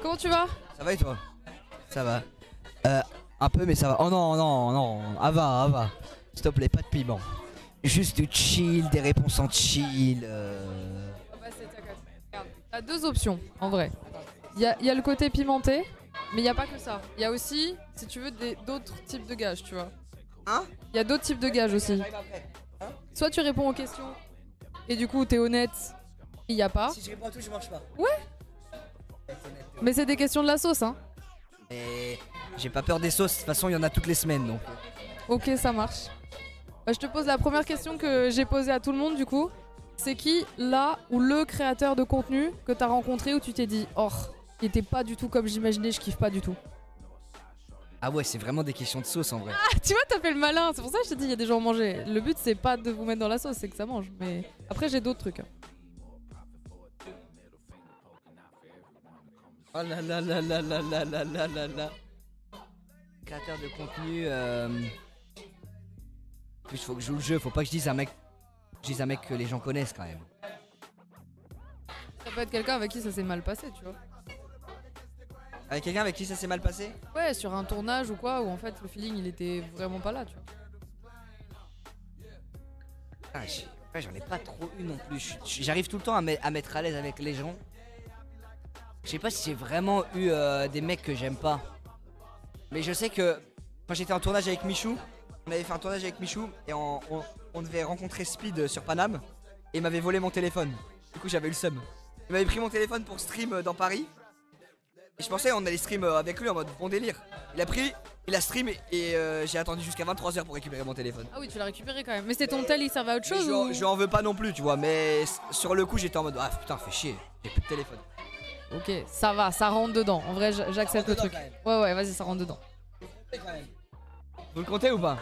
Comment tu vas? Ça va et toi? Ça va. Un peu mais ça va. Oh non, non, non. Ava. S'il te plaît, pas de piment. Juste du chill, des réponses en chill. Ah bah c'est regarde, t'as deux options en vrai. Il y a le côté pimenté, mais il n'y a pas que ça. Il y a aussi, si tu veux, d'autres types de gages, tu vois. Hein? Il y a d'autres types de gages aussi. Soit tu réponds aux questions et du coup t'es honnête, il n'y a pas. Si je réponds à tout, je mange pas. Ouais. Mais c'est des questions de la sauce, hein. Mais j'ai pas peur des sauces, de toute façon il y en a toutes les semaines donc. Ok, ça marche. Bah, je te pose la première question que j'ai posée à tout le monde du coup. C'est qui là ou le créateur de contenu que t'as rencontré où tu t'es dit oh, il était pas du tout comme j'imaginais, je kiffe pas du tout. Ah ouais, c'est vraiment des questions de sauce en vrai. Ah, tu vois, t'as fait le malin, c'est pour ça que je te dis il y a des gens à manger. Le but c'est pas de vous mettre dans la sauce, c'est que ça mange. Mais après j'ai d'autres trucs. Hein. Oh là là là là là là là là là là. Créateur de contenu. En plus, faut que je joue le jeu, faut pas que je dise un mec. Je dise un mec que les gens connaissent quand même. Ça peut être quelqu'un avec qui ça s'est mal passé, tu vois. Avec quelqu'un avec qui ça s'est mal passé? Ouais, sur un tournage ou quoi, où en fait le feeling il était vraiment pas là, tu vois. Ah, ouais, j'en ai pas trop eu non plus. J'arrive tout le temps à mettre à l'aise avec les gens. Je sais pas si j'ai vraiment eu des mecs que j'aime pas. Mais je sais que quand j'étais en tournage avec Michou, on avait fait un tournage avec Michou et on devait rencontrer Speed sur Paname. Et il m'avait volé mon téléphone. Du coup j'avais eu le seum. Il m'avait pris mon téléphone pour stream dans Paris. Et je pensais on allait stream avec lui en mode bon délire. Il a pris, il a stream et j'ai attendu jusqu'à 23 h pour récupérer mon téléphone. Ah oui, tu l'as récupéré quand même. Mais c'était ton tel, il servait à autre chose Je lui en veux pas non plus, tu vois. Mais sur le coup j'étais en mode ah putain fais chier, j'ai plus de téléphone. Ok, ça va, ça rentre dedans. En vrai, j'accepte le truc. Ouais, vas-y, ça rentre dedans. Vous le comptez ou pas?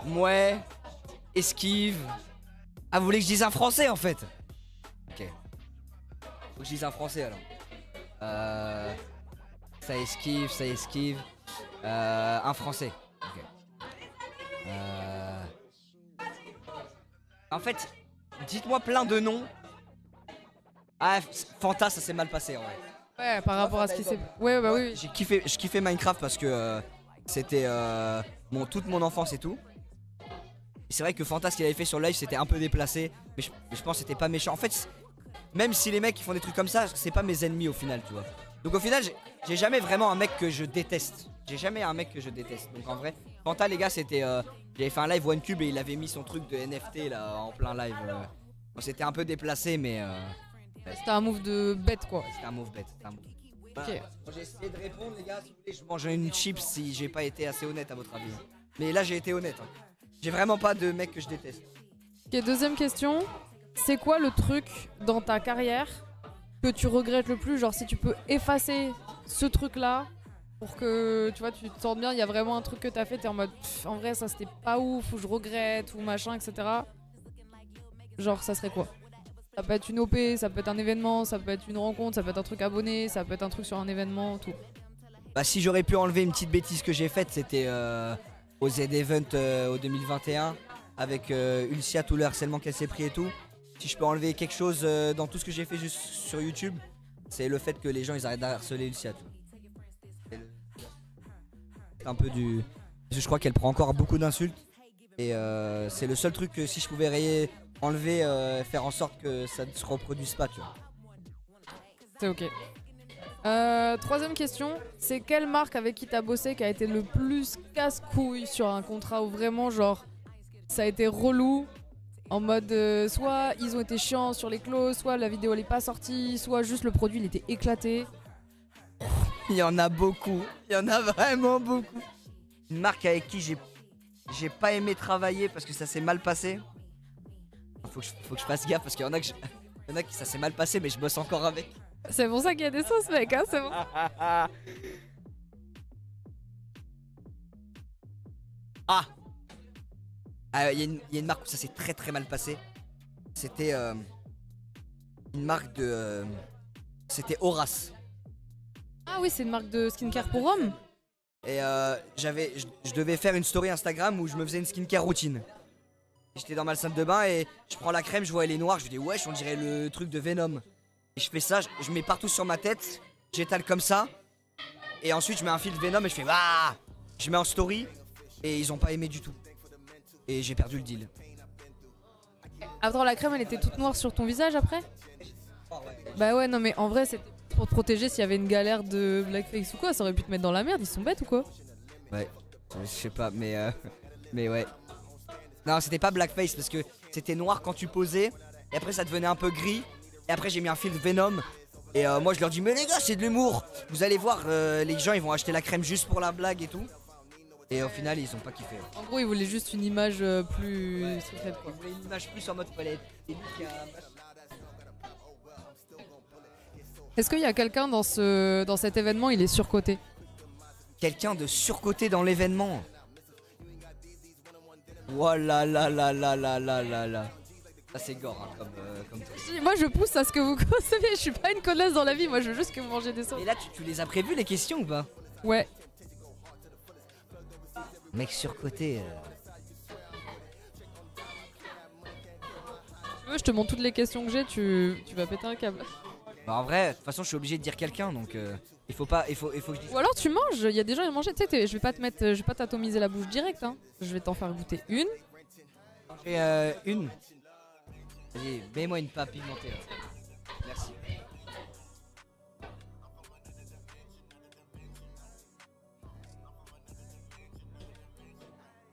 Ouais. Esquive. Ah, vous voulez que je dise un français en fait? Ok. Faut que je dise un français alors. Ça esquive. Un français. Ok. En fait, dites-moi plein de noms. Ah, Fanta, ça s'est mal passé en vrai. Ouais, par rapport à ce qui s'est. Ouais, bah oui. Je kiffais Minecraft parce que c'était toute mon enfance et tout. Et c'est vrai que Fanta, ce qu'il avait fait sur le live, c'était un peu déplacé. Mais je pense que c'était pas méchant. En fait, même si les mecs qui font des trucs comme ça, c'est pas mes ennemis au final, tu vois. Donc au final, j'ai jamais vraiment un mec que je déteste. J'ai jamais un mec que je déteste. Donc en vrai, Fanta, les gars, c'était. J'avais fait un live OneCube et il avait mis son truc de NFT là en plein live. Bon, c'était un peu déplacé, mais. C'était un move de bête quoi. C'était un move bête. Ok. Bon, j'ai essayé de répondre, les gars. Si vous voulez, je mange une chips si j'ai pas été assez honnête à votre avis. Mais là, j'ai été honnête. Hein. J'ai vraiment pas de mec que je déteste. Ok, deuxième question. C'est quoi le truc dans ta carrière que tu regrettes le plus? Genre, si tu peux effacer ce truc-là pour que tu vois, tu te sentes bien, il y a vraiment un truc que t'as fait, t'es en mode en vrai, ça c'était pas ouf, ou je regrette, ou machin, etc. Genre, ça serait quoi? Ça peut être une OP, ça peut être un événement, ça peut être une rencontre, ça peut être un truc abonné, ça peut être un truc sur un événement, tout. Bah, si j'aurais pu enlever une petite bêtise que j'ai faite, c'était au Z-Event au 2021 avec Ulcia, tout le harcèlement qu'elle s'est pris et tout. Si je peux enlever quelque chose dans tout ce que j'ai fait juste sur YouTube, c'est le fait que les gens ils arrêtent d'harceler Ulcia. C'est un peu du. Parce que je crois qu'elle prend encore beaucoup d'insultes. Et c'est le seul truc que si je pouvais enlever, faire en sorte que ça ne se reproduise pas, tu vois. C'est ok. Troisième question, c'est quelle marque avec qui t'as bossé qui a été le plus casse-couille sur un contrat où vraiment genre ça a été relou en mode soit ils ont été chiants sur les clauses, soit la vidéo elle est pas sortie, soit juste le produit il était éclaté. Il y en a beaucoup, il y en a vraiment beaucoup. Une marque avec qui j'ai pas aimé travailler parce que ça s'est mal passé. Faut que je fasse gaffe parce qu'il y en a qui ça s'est mal passé mais je bosse encore avec. C'est pour ça qu'il y a des sauces mec, hein, c'est bon. Il y a une marque où ça s'est très très mal passé. C'était une marque de... c'était Horace. Ah oui, c'est une marque de skincare pour hommes. Et je devais faire une story Instagram où je me faisais une skincare routine. J'étais dans ma salle de bain et je prends la crème, je vois elle est noire, je me dis wesh on dirait le truc de Venom. Et je fais ça, je mets partout sur ma tête j'étale comme ça. Et ensuite je mets un fil Venom et je fais waouh. Je mets en story et ils ont pas aimé du tout. Et j'ai perdu le deal. Attends, la crème elle était toute noire sur ton visage après? Bah ouais, non mais en vrai c'était pour te protéger s'il y avait une galère de blackface ou quoi, ça aurait pu te mettre dans la merde, ils sont bêtes ou quoi? Ouais, je sais pas, mais ouais. Non, c'était pas blackface parce que c'était noir quand tu posais. Et après ça devenait un peu gris. Et après j'ai mis un fil Venom. Et moi je leur dis mais les gars c'est de l'humour. Vous allez voir les gens ils vont acheter la crème juste pour la blague et tout. Et au final ils ont pas kiffé. En gros ils voulaient juste une image plus secrète quoi. Ils voulaient une image plus en mode toilette. Est-ce qu'il y a quelqu'un dans cet événement, il est surcoté? Quelqu'un de surcoté dans l'événement. Voilà là là là là là là là. Ça c'est gore hein, comme truc. Moi je pousse à ce que vous consommiez, je suis pas une connasse dans la vie, moi je veux juste que vous mangez des sauces. Et là tu les as prévus les questions ou pas? Ouais. Mec surcoté. Tu veux, je te montre toutes les questions que j'ai, tu vas péter un câble. Bah en vrai, de toute façon je suis obligé de dire quelqu'un donc il faut que je dise. Ou alors tu manges, il y a des gens qui mangent, tu sais, je vais pas t'atomiser la bouche direct hein. Je vais t'en faire goûter une. J'ai une. Vas-y, mets-moi une pape pigmentée là. Merci.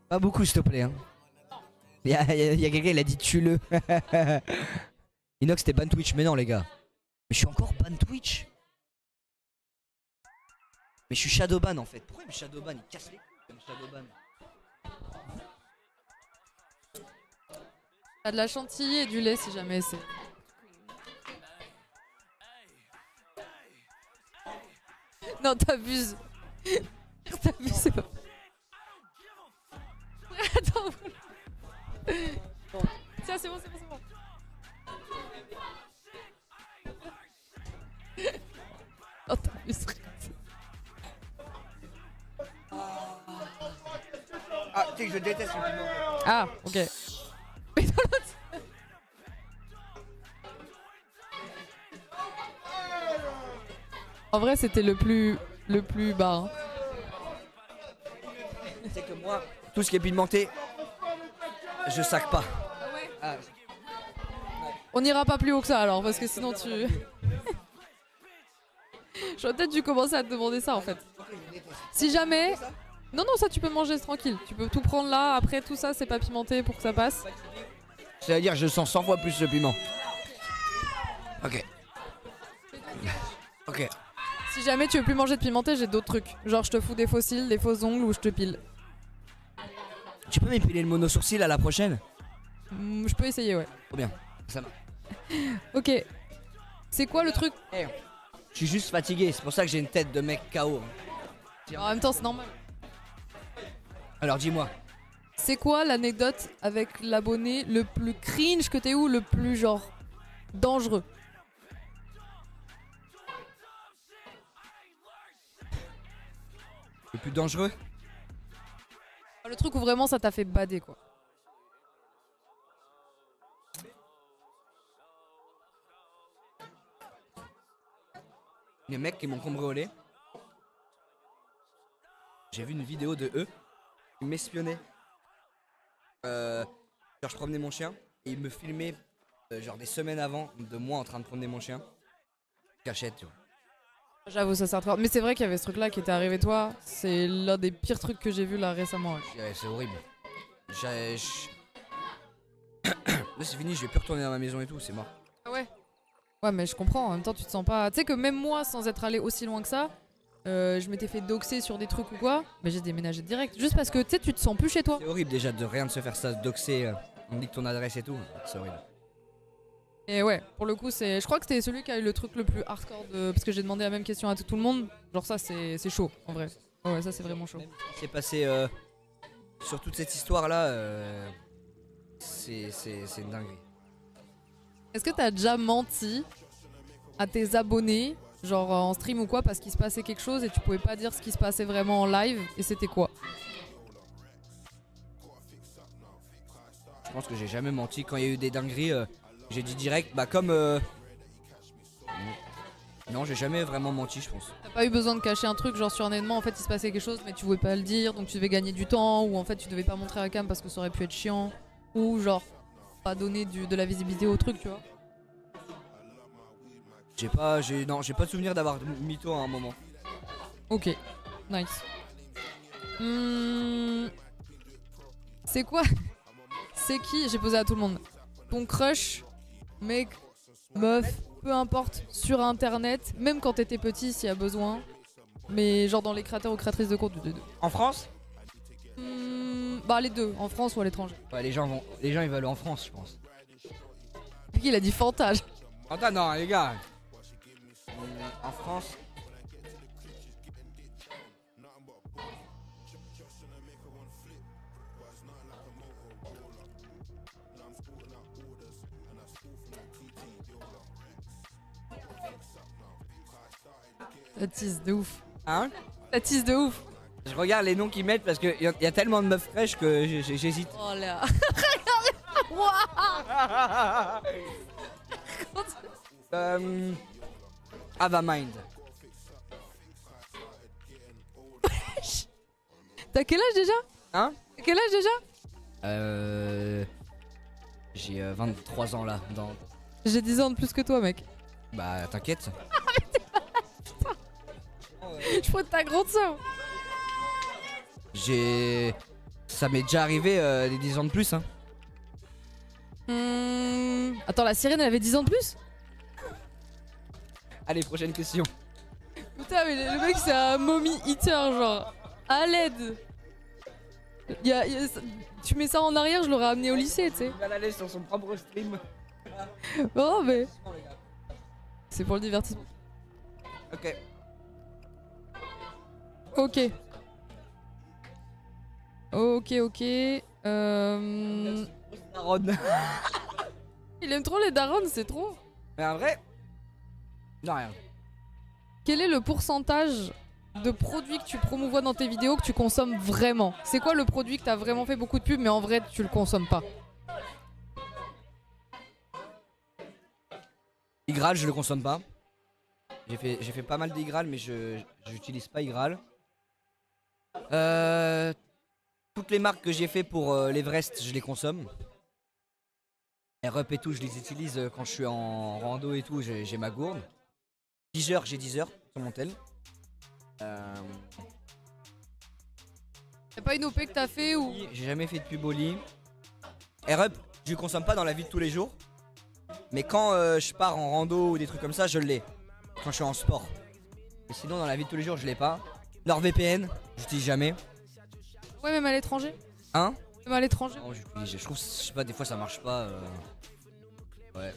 Pas beaucoup s'il te plaît hein. Y'a quelqu'un il a dit tue-le. Inox c'était ban Twitch, mais non les gars. Mais je suis encore ban Twitch. Mais je suis Shadowban en fait. Pourquoi il me Shadowban? Il casse les couilles comme Shadowban. T'as de la chantilly et du lait si jamais c'est. Non t'abuses. T'abuses c'est pas. Attends. Bon. Tiens c'est bon. Oh t'abuses. Ah tu sais que je déteste le piment. Ah ok. Mais dans l'autre. En vrai c'était le plus bas hein. C'est que moi, tout ce qui est pimenté, je sac pas. Ah ouais. Ah. On n'ira pas plus haut que ça alors parce que sinon tu. J'aurais peut-être dû commencer à te demander ça en fait. Si jamais. Non ça tu peux manger tranquille. Tu peux tout prendre là, après tout ça c'est pas pimenté pour que ça passe. C'est-à-dire je sens 100 fois plus le piment. Ok. Ok. Si jamais tu veux plus manger de pimenté, j'ai d'autres trucs. Genre je te fous des fossiles, des faux ongles ou je te pile. Tu peux m'épiler le mono sourcil à la prochaine? Je peux essayer ouais. Trop bien. Ça va. Ok. C'est quoi le truc? Hey, je suis juste fatigué, c'est pour ça que j'ai une tête de mec KO. En même temps c'est normal. Alors dis-moi. C'est quoi l'anecdote avec l'abonné le plus cringe que t'aies eu, le plus genre dangereux? Le plus dangereux? Le truc où vraiment ça t'a fait bader quoi. Les mecs qui m'ont cambriolé. J'ai vu une vidéo de eux. Ils m'espionnaient. Genre je promenais mon chien. Et ils me filmaient genre des semaines avant de moi en train de promener mon chien. Cachette tu vois. J'avoue ça sert de. Mais c'est vrai qu'il y avait ce truc là qui était arrivé toi. C'est l'un des pires trucs que j'ai vu là récemment. Ouais, c'est horrible. Là c'est fini, je vais plus retourner dans ma maison et tout, c'est mort. Ah ouais. Ouais mais je comprends, en même temps tu te sens pas. Tu sais que même moi sans être allé aussi loin que ça, je m'étais fait doxer sur des trucs ou quoi, mais j'ai déménagé direct. Juste parce que tu sais tu te sens plus chez toi. C'est horrible déjà de rien de se faire ça, doxer, on dit que ton adresse et tout, c'est horrible. Et ouais, pour le coup c'est. Je crois que c'était celui qui a eu le truc le plus hardcore de. Parce que j'ai demandé la même question à tout le monde. Genre ça c'est chaud en vrai. Ouais ça c'est vraiment chaud. C'est passé sur toute cette histoire là, c'est une dinguerie. Est-ce que t'as déjà menti à tes abonnés, genre en stream ou quoi, parce qu'il se passait quelque chose et tu pouvais pas dire ce qui se passait vraiment en live, et c'était quoi? Je pense que j'ai jamais menti quand il y a eu des dingueries, j'ai dit direct, bah comme Non, j'ai jamais vraiment menti, je pense. T'as pas eu besoin de cacher un truc, genre sur un événement en fait il se passait quelque chose mais tu voulais pas le dire donc tu devais gagner du temps ou en fait tu devais pas montrer à cam parce que ça aurait pu être chiant ou genre pas donner de la visibilité au truc, tu vois. Non, j'ai pas de souvenir d'avoir mytho à un moment. Ok, nice. C'est quoi? C'est qui? J'ai posé à tout le monde. Ton crush, mec, meuf, peu importe, sur internet, même quand t'étais petit s'il y a besoin. Mais genre dans les créateurs ou créatrices de contenu. En France? Bah les deux, en France ou à l'étranger. Ouais, les gens ils veulent en France, je pense. Qui il a dit fantage? Attends, non, les gars. En France. Ça tease de ouf. Hein? Ça tease de ouf. Je regarde les noms qu'ils mettent parce qu'il y a tellement de meufs fraîches que j'hésite. Oh là. Regarde. Avamind. T'as quel âge déjà? Hein? T'as quel âge déjà? J'ai 23 ans là. J'ai 10 ans de plus que toi, mec. Bah, t'inquiète. Je crois que ta grande soeur. Ça m'est déjà arrivé des 10 ans de plus, hein. Attends, la sirène elle avait 10 ans de plus? Allez, prochaine question. Putain, mais le mec c'est un mommy eater, genre. À l'aide. Tu mets ça en arrière, je l'aurais amené au lycée, tu sais. Il va l'aller sur son propre stream. Oh, mais. C'est pour le divertissement. Ok. Ok. Ok. Daronne. Il aime trop les darons, c'est trop. Mais en vrai. Non, rien. Quel est le pourcentage de produits que tu promouvois dans tes vidéos que tu consommes vraiment? C'est quoi le produit que t'as vraiment fait beaucoup de pubs mais en vrai tu le consommes pas? Igral, je le consomme pas. J'ai fait pas mal d'Igral, mais j'utilise pas Igral. Toutes les marques que j'ai fait pour l'Everest, je les consomme. Air-Up et tout, je les utilise quand je suis en rando et tout, j'ai ma gourde. Deezer, j'ai Deezer sur mon tel. Y'a pas une OP que t'as fait ou... J'ai jamais fait de pub au lit. Air-Up, je le consomme pas dans la vie de tous les jours. Mais quand je pars en rando ou des trucs comme ça, je l'ai. Quand je suis en sport. Mais sinon, dans la vie de tous les jours, je l'ai pas. NordVPN, j'utilise jamais. Ouais, même à l'étranger. Hein? Même à l'étranger. Non, j'utilise. Je trouve, je sais pas, des fois ça marche pas. Ouais.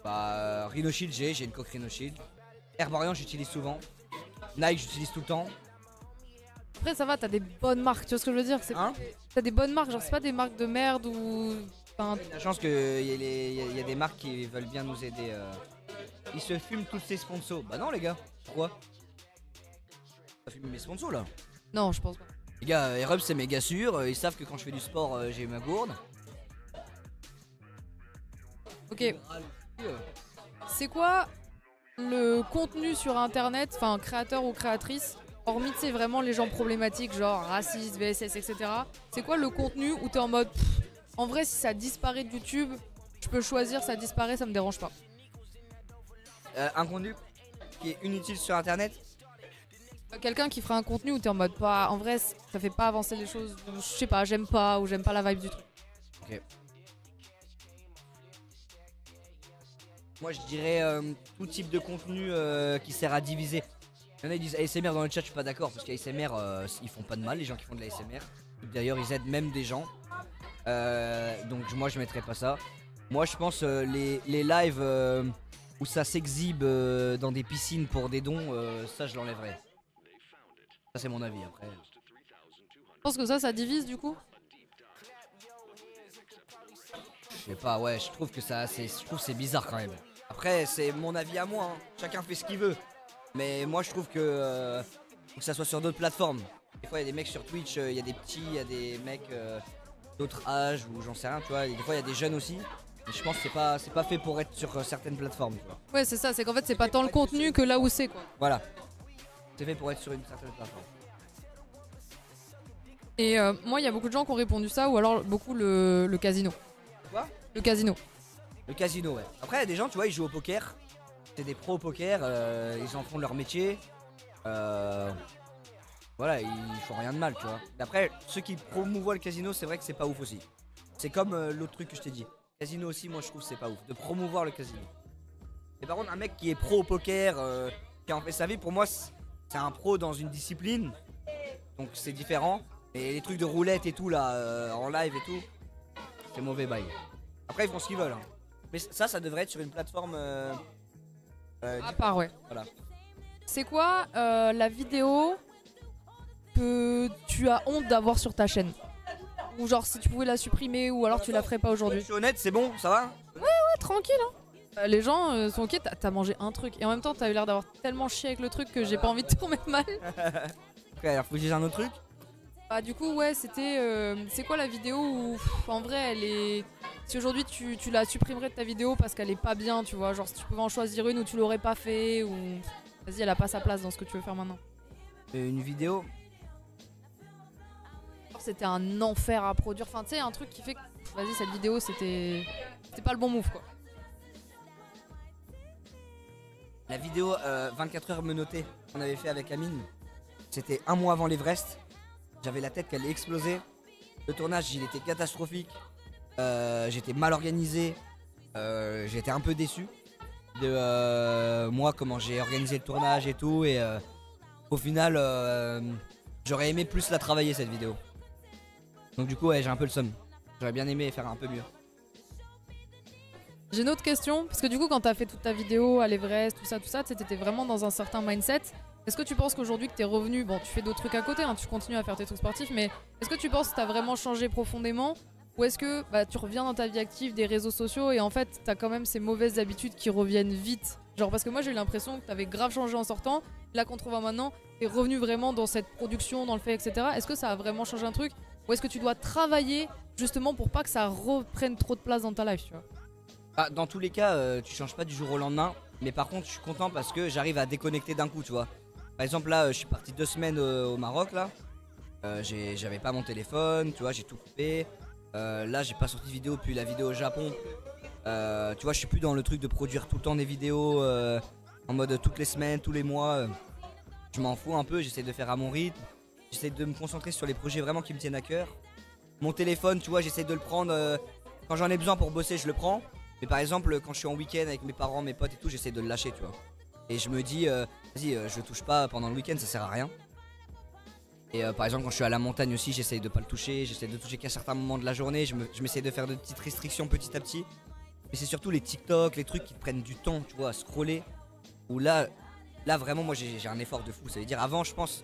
Bah, Rhino Shield, j'ai une coque Rhino Shield. Herbarian, j'utilise souvent. Nike, j'utilise tout le temps. Après, ça va, t'as des bonnes marques, tu vois ce que je veux dire? Hein? T'as des bonnes marques, genre c'est pas des marques de merde ou. Enfin, La chance qu'il y a des marques qui veulent bien nous aider. Ils se fument tous ces sponsors. Bah non, les gars. Pourquoi? Ça fume mes sponsors là. non, je pense pas. Les gars, Air-Up c'est méga sûr. Ils savent que quand je fais du sport, j'ai ma gourde. Ok. C'est quoi le contenu sur internet, enfin créateur ou créatrice, hormis tu sais vraiment les gens problématiques genre racistes, VSS, etc. C'est quoi le contenu où t'es en mode en vrai si ça disparaît de YouTube, je peux choisir, ça disparaît, ça me dérange pas. Un contenu qui est inutile sur internet. Quelqu'un qui fera un contenu où t'es en mode pas, en vrai ça fait pas avancer les choses, je sais pas, j'aime pas ou j'aime pas la vibe du truc. Ok. Moi je dirais tout type de contenu qui sert à diviser. Il y en a qui disent ASMR dans le chat, je suis pas d'accord parce qu'ASMR ils font pas de mal les gens qui font de l'ASMR. D'ailleurs ils aident même des gens. Donc moi je mettrais pas ça. Moi je pense les lives où ça s'exhibe dans des piscines pour des dons, ça je l'enlèverais. Ça c'est mon avis après. Je pense que ça divise du coup. Je sais pas, ouais, je trouve que c'est bizarre quand même. Après, c'est mon avis à moi, hein. Chacun fait ce qu'il veut. Mais moi, je trouve que faut que ça soit sur d'autres plateformes. Des fois, il y a des mecs sur Twitch, il y a des petits, il y a des mecs d'autres âges ou j'en sais rien, tu vois. Et des fois, il y a des jeunes aussi. Mais je pense que c'est pas fait pour être sur certaines plateformes, tu vois. Ouais, c'est ça, c'est qu'en fait, c'est pas tant le contenu que là où c'est, quoi. Voilà. C'est fait pour être sur une certaine plateforme. Et moi, il y a beaucoup de gens qui ont répondu ça, ou alors beaucoup le casino. Quoi? Le casino. Le casino, ouais. Après, il y a des gens, tu vois, ils jouent au poker. C'est des pros au poker, ils en font leur métier. Voilà, ils font rien de mal, tu vois. Après, ceux qui promouvoient le casino, c'est vrai que c'est pas ouf aussi. C'est comme l'autre truc que je t'ai dit. Casino aussi, moi je trouve que c'est pas ouf de promouvoir le casino. Et par contre, un mec qui est pro au poker, qui a en fait sa vie, pour moi, c'est un pro dans une discipline. Donc c'est différent. Et les trucs de roulette et tout, là, en live et tout, c'est mauvais bail. Après, ils font ce qu'ils veulent. Hein. Mais ça devrait être sur une plateforme. À part, ouais. Voilà. C'est quoi la vidéo que tu as honte d'avoir sur ta chaîne? Ou genre si tu pouvais la supprimer ou alors tu la ferais pas aujourd'hui? Je suis honnête, c'est bon, ça va? Ouais, tranquille hein. Les gens sont ok, t'as mangé un truc et en même temps t'as eu l'air d'avoir tellement chié avec le truc que j'ai pas envie de te remettre mal. Ok, alors faut que je dise un autre truc. Bah du coup ouais c'était c'est quoi la vidéo où en vrai elle est... Si aujourd'hui tu la supprimerais de ta vidéo parce qu'elle est pas bien, tu vois, genre si tu pouvais en choisir une où tu l'aurais pas fait ou... Vas-y, elle a pas sa place dans ce que tu veux faire maintenant. Une vidéo. C'était un enfer à produire, enfin tu sais un truc qui fait que vas-y cette vidéo c'était pas le bon move quoi. La vidéo 24 heures menottée qu'on avait fait avec Amine, c'était un mois avant l'Everest. J'avais la tête qui allait exploser. Le tournage il était catastrophique. J'étais mal organisé. J'étais un peu déçu de moi, comment j'ai organisé le tournage et tout. Et au final, j'aurais aimé plus la travailler cette vidéo. Donc du coup ouais, j'ai un peu le seum. J'aurais bien aimé faire un peu mieux. J'ai une autre question, parce que du coup quand t'as fait toute ta vidéo à l'Everest, tout ça, t'étais vraiment dans un certain mindset. Est-ce que tu penses qu'aujourd'hui que t'es revenu, bon tu fais d'autres trucs à côté, hein, tu continues à faire tes trucs sportifs, mais est-ce que tu penses que t'as vraiment changé profondément? Ou est-ce que bah, tu reviens dans ta vie active des réseaux sociaux et en fait t'as quand même ces mauvaises habitudes qui reviennent vite? Genre parce que moi j'ai eu l'impression que t'avais grave changé en sortant, là qu'on te revoit maintenant, t'es revenu vraiment dans cette production, dans le fait, etc. Est-ce que ça a vraiment changé un truc? Ou est-ce que tu dois travailler justement pour pas que ça reprenne trop de place dans ta life, tu vois? Bah, dans tous les cas, tu changes pas du jour au lendemain. Mais par contre, je suis content parce que j'arrive à déconnecter d'un coup, tu vois. Par exemple, là, je suis parti 2 semaines au Maroc, là. J'avais pas mon téléphone, tu vois, j'ai tout coupé. Là, j'ai pas sorti de vidéo depuis la vidéo au Japon. Tu vois, je suis plus dans le truc de produire tout le temps des vidéos en mode toutes les semaines, tous les mois. Je m'en fous un peu, j'essaie de faire à mon rythme. J'essaie de me concentrer sur les projets vraiment qui me tiennent à cœur. Mon téléphone, tu vois, j'essaie de le prendre quand j'en ai besoin pour bosser, je le prends. Mais par exemple, quand je suis en week-end avec mes parents, mes potes et tout, j'essaie de le lâcher, tu vois. Et je me dis, vas-y, je le touche pas pendant le week-end, ça sert à rien. Et par exemple, quand je suis à la montagne aussi, j'essaie de pas le toucher. J'essaie de toucher qu'à certains moments de la journée. Je m'essaie de faire de petites restrictions petit à petit. Mais c'est surtout les TikTok, les trucs qui te prennent du temps, tu vois, à scroller. Où là vraiment, moi j'ai un effort de fou. Ça veut dire, avant, je pense,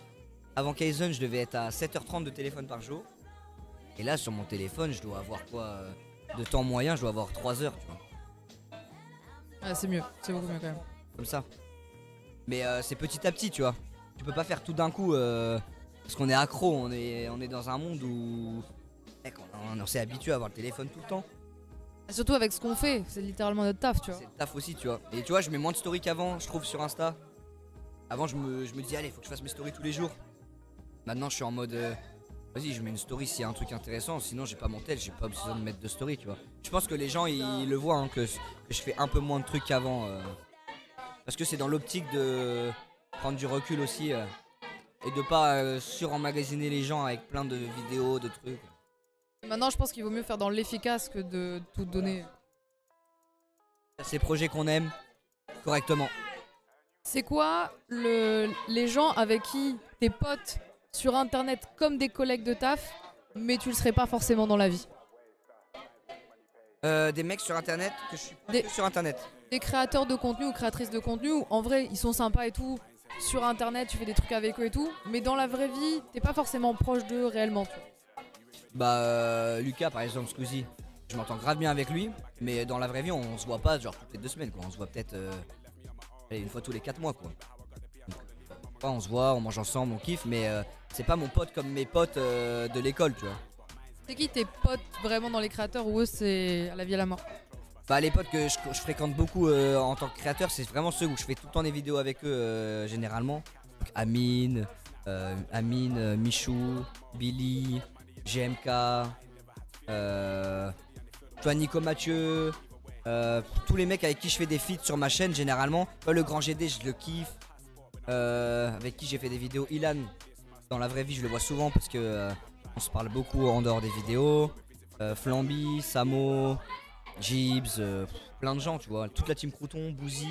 avant Kaizen, je devais être à 7h30 de téléphone par jour. Et là, sur mon téléphone, je dois avoir quoi de temps moyen, je dois avoir 3 heures, tu vois. Ah, c'est mieux, c'est beaucoup mieux quand même. Comme ça. Mais c'est petit à petit, tu vois. Tu peux pas faire tout d'un coup parce qu'on est accro, on est dans un monde où mec, on s'est habitué à avoir le téléphone tout le temps. Et surtout avec ce qu'on fait, c'est littéralement notre taf, tu vois. C'est le taf aussi, tu vois. Et tu vois, je mets moins de stories qu'avant, je trouve, sur Insta. Avant, je me disais, allez, faut que je fasse mes stories tous les jours. Maintenant, je suis en mode vas-y, je mets une story s'il y a un truc intéressant, sinon j'ai pas mon tel, j'ai pas besoin de mettre de story, tu vois. Je pense que les gens ils le voient, hein, que je fais un peu moins de trucs qu'avant. Parce que c'est dans l'optique de prendre du recul aussi et de pas surenmagasiner les gens avec plein de vidéos, de trucs. Et maintenant, je pense qu'il vaut mieux faire dans l'efficace que de tout donner. Ces projets qu'on aime correctement. C'est quoi les gens avec qui t'es potes sur internet comme des collègues de taf, mais tu le serais pas forcément dans la vie? Des mecs sur internet que je suis pas que sur internet. Des créateurs de contenu ou créatrices de contenu où en vrai ils sont sympas et tout, sur internet tu fais des trucs avec eux et tout, mais dans la vraie vie t'es pas forcément proche d'eux réellement, tu vois. Bah Lucas par exemple, Squeezie, je m'entends grave bien avec lui, mais dans la vraie vie on se voit pas genre toutes les 2 semaines quoi, on se voit peut-être une fois tous les 4 mois quoi. On se voit, on mange ensemble, on kiffe, mais c'est pas mon pote comme mes potes de l'école, tu vois. C'est qui tes potes vraiment dans les créateurs ou eux c'est à la vie à la mort? Bah les potes que je fréquente beaucoup en tant que créateur, c'est vraiment ceux où je fais tout le temps des vidéos avec eux généralement. Donc Amine, Michou, Billy, GMK, toi Nico Mathieu, tous les mecs avec qui je fais des feats sur ma chaîne généralement. Le grand GD je le kiffe, avec qui j'ai fait des vidéos. Ilan, dans la vraie vie je le vois souvent parce que on se parle beaucoup en dehors des vidéos. Flamby, Samo, Jibs, plein de gens tu vois. Toute la team Crouton, Bouzy,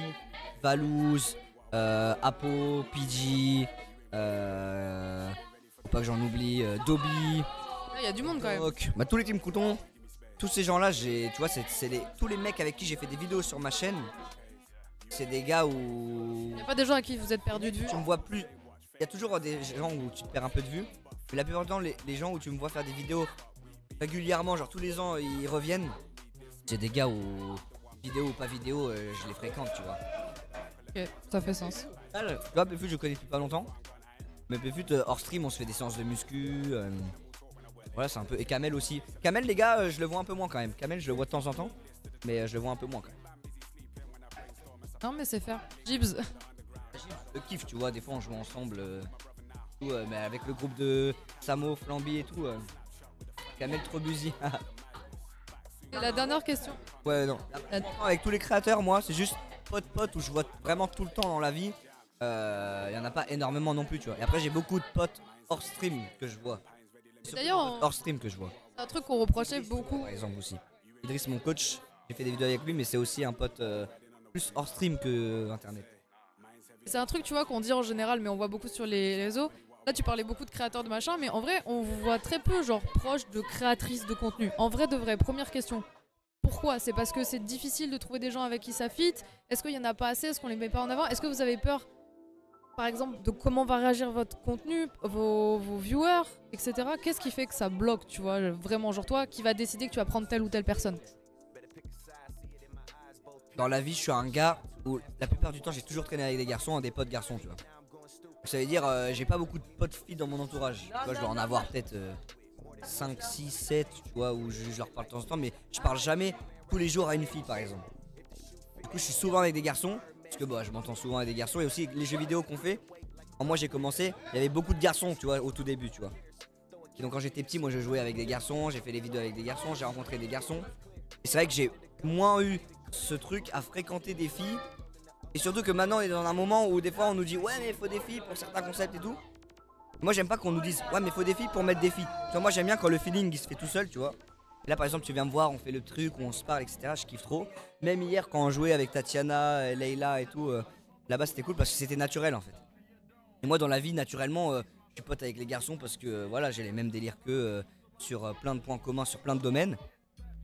Valouz, Apo, PG, faut pas que j'en oublie, Dobby. Il y a du monde quand même. Bah, tous les teams Crouton, tous ces gens là, tu vois, tous les mecs avec qui j'ai fait des vidéos sur ma chaîne. C'est des gars où. Y'a pas des gens à qui vous êtes perdu de vue? Tu me vois plus. Il y a toujours des gens où tu te perds un peu de vue. Mais la plupart du temps, les gens où tu me vois faire des vidéos régulièrement, genre tous les ans, ils reviennent. C'est des gars où, vidéo ou pas vidéo, je les fréquente, tu vois. Ok, ça fait sens. Tu vois, Péfut, je connais depuis pas longtemps. Mais Péfut, hors stream, on se fait des séances de muscu. Voilà, c'est un peu. Et Kamel aussi. Kamel, les gars, je le vois un peu moins quand même. Kamel, je le vois de temps en temps. Mais je le vois un peu moins quand même. Non, mais c'est faire. Jibs. Le kiff, tu vois, des fois on joue ensemble. Mais avec le groupe de Samo, Flamby et tout. Kamel trop busy. Et la dernière question. Ouais, non. Avec tous les créateurs, moi, c'est juste pote où je vois vraiment tout le temps dans la vie. Y en a pas énormément non plus, tu vois. Et après, j'ai beaucoup de potes hors stream que je vois. D'ailleurs, hors stream que je vois. c'est un truc qu'on reprochait beaucoup. Par exemple aussi. Idriss, mon coach, j'ai fait des vidéos avec lui, mais c'est aussi un pote plus hors stream que internet. C'est un truc, tu vois, qu'on dit en général, mais on voit beaucoup sur les réseaux. Là, tu parlais beaucoup de créateurs de machin, mais en vrai, on vous voit très peu, genre, proche de créatrices de contenu. En vrai, de vrai, première question. Pourquoi? C'est parce que c'est difficile de trouver des gens avec qui ça fit? Est-ce qu'il y en a pas assez? Est-ce qu'on les met pas en avant? Est-ce que vous avez peur, par exemple, de comment va réagir votre contenu, vos viewers, etc. Qu'est-ce qui fait que ça bloque, tu vois, vraiment, genre toi, qui va décider que tu vas prendre telle ou telle personne? Dans la vie, je suis un gars où la plupart du temps, j'ai toujours traîné avec des garçons, des potes garçons, tu vois. Ça veut dire, j'ai pas beaucoup de potes filles dans mon entourage. Tu vois, je dois en avoir peut-être 5, 6, 7, tu vois, où je leur parle de temps en temps, mais je parle jamais tous les jours à une fille, par exemple. Du coup, je suis souvent avec des garçons, parce que bah, je m'entends souvent avec des garçons, et aussi les jeux vidéo qu'on fait. Quand moi j'ai commencé, il y avait beaucoup de garçons, tu vois, au tout début, tu vois. Et donc quand j'étais petit, moi je jouais avec des garçons, j'ai fait des vidéos avec des garçons, j'ai rencontré des garçons. Et c'est vrai que j'ai moins eu ce truc à fréquenter des filles. Et surtout que maintenant on est dans un moment où des fois on nous dit ouais mais il faut des filles pour certains concepts et tout. Moi j'aime pas qu'on nous dise ouais mais il faut des filles pour mettre des filles. Tu vois, moi j'aime bien quand le feeling il se fait tout seul, tu vois. Et là par exemple tu viens me voir, on fait le truc, on se parle, etc. Je kiffe trop. Même hier quand on jouait avec Tatiana, Leila et tout, là-bas c'était cool parce que c'était naturel en fait. Et moi dans la vie naturellement je suis pote avec les garçons parce que voilà j'ai les mêmes délires qu'eux sur plein de points communs, sur plein de domaines.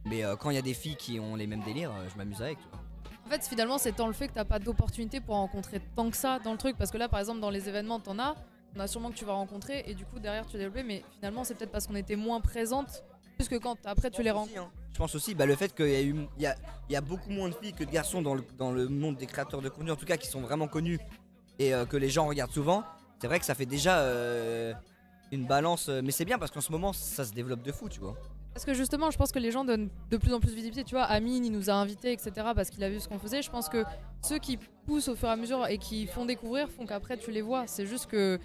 Mais quand il y a des filles qui ont les mêmes délires, je m'amuse avec, tu vois. En fait, finalement, c'est tant le fait que t'as pas d'opportunité pour rencontrer tant que ça dans le truc. Parce que là, par exemple, dans les événements, t'en as. On a sûrement que tu vas rencontrer. Et du coup, derrière, tu vas développer. Mais finalement, c'est peut-être parce qu'on était moins présente. Plus que quand après, tu les rencontres. Je pense aussi le fait qu'il y a beaucoup moins de filles que de garçons dans le monde des créateurs de contenu. En tout cas, qui sont vraiment connus. Et que les gens regardent souvent. C'est vrai que ça fait déjà une balance. Mais c'est bien parce qu'en ce moment, ça se développe de fou, tu vois. Parce que justement, je pense que les gens donnent de plus en plus de visibilité. Tu vois, Amine, il nous a invités, etc. parce qu'il a vu ce qu'on faisait. Je pense que ceux qui poussent au fur et à mesure et qui font découvrir font qu'après tu les vois. C'est juste que,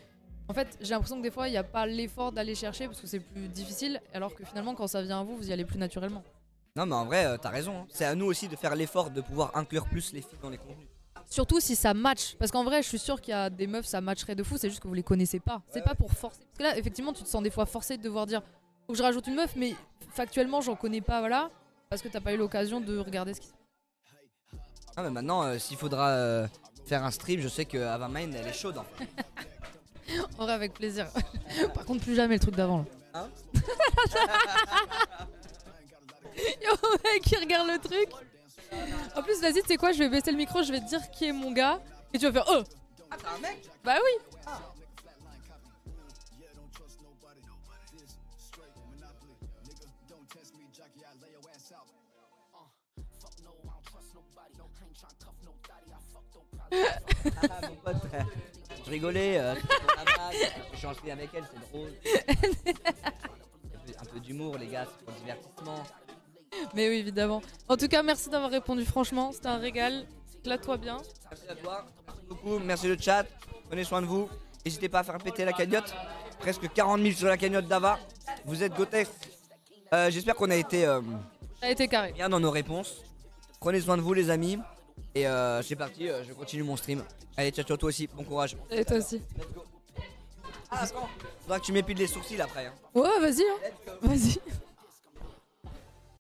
en fait, j'ai l'impression que des fois, il n'y a pas l'effort d'aller chercher parce que c'est plus difficile. Alors que finalement, quand ça vient à vous, vous y allez plus naturellement. Non, mais en vrai, t'as raison. Hein. C'est à nous aussi de faire l'effort de pouvoir inclure plus les filles dans les contenus. Surtout si ça match. Parce qu'en vrai, je suis sûre qu'il y a des meufs, ça matcherait de fou. C'est juste que vous les connaissez pas. C'est pas pour forcer. Parce que là, effectivement, tu te sens des fois forcé de devoir dire. Faut que je rajoute une meuf, mais factuellement j'en connais pas, voilà, parce que t'as pas eu l'occasion de regarder ce qui se fait. Ah mais maintenant s'il faudra faire un stream, je sais que Avamine elle est chaude en fait. En vrai avec plaisir. Par contre plus jamais le truc d'avant là. Hein? Yo mec qui regarde le truc. En plus vas-y tu sais quoi, je vais baisser le micro, je vais te dire qui est mon gars et tu vas faire oh. Ah t'as un mec? Bah oui. Ah. Ah, mon pote, je rigolais, je suis en stream avec elle, c'est drôle. Un peu d'humour les gars, c'est pour le divertissement. Mais oui, évidemment. En tout cas, merci d'avoir répondu. Franchement, c'était un régal. Éclate-toi bien. Merci à toi, merci beaucoup, merci le chat, prenez soin de vous. N'hésitez pas à faire péter la cagnotte. Presque 40 000 sur la cagnotte d'Ava. Vous êtes gotés. J'espère qu'on a été Ça a été carré. bien dans nos réponses. Prenez soin de vous les amis. Et c'est parti, je continue mon stream. Allez, ciao ciao, toi aussi, bon courage. Et toi aussi. Let's go. Ah attends, faudra que tu m'épiles les sourcils après. Hein. Ouais, vas-y. Hein. Vas-y.